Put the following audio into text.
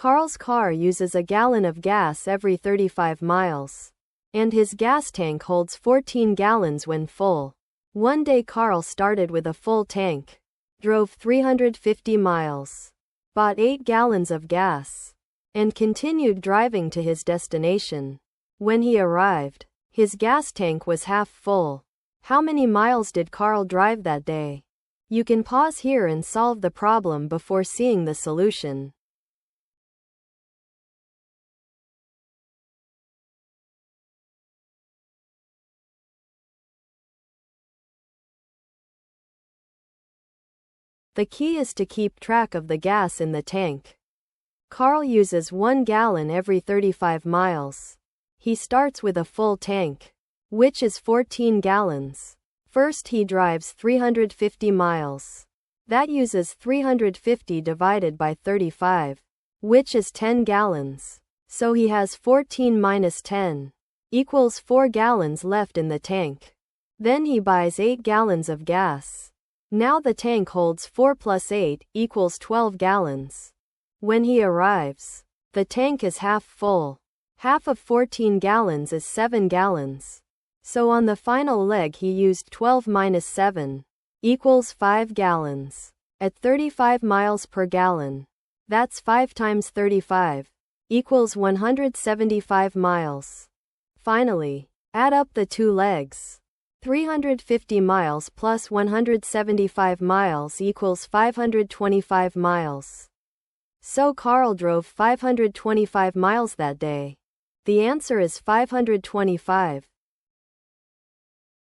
Karl's car uses a gallon of gas every 35 miles. And his gas tank holds 14 gallons when full. One day Karl started with a full tank, drove 350 miles, bought 8 gallons of gas, and continued driving to his destination. When he arrived, his gas tank was half full. How many miles did Karl drive that day? You can pause here and solve the problem before seeing the solution. The key is to keep track of the gas in the tank. Karl uses 1 gallon every 35 miles. He starts with a full tank, which is 14 gallons. First he drives 350 miles. That uses 350 divided by 35, which is 10 gallons. So he has 14 minus 10 equals 4 gallons left in the tank. Then he buys 8 gallons of gas. Now the tank holds 4 plus 8 equals 12 gallons. When he arrives, the tank is half full. Half of 14 gallons is 7 gallons. So on the final leg he used 12 minus 7 equals 5 gallons. At 35 miles per gallon, that's 5 times 35 equals 175 miles. Finally, add up the two legs. 350 miles plus 175 miles equals 525 miles. So Karl drove 525 miles that day. The answer is 525.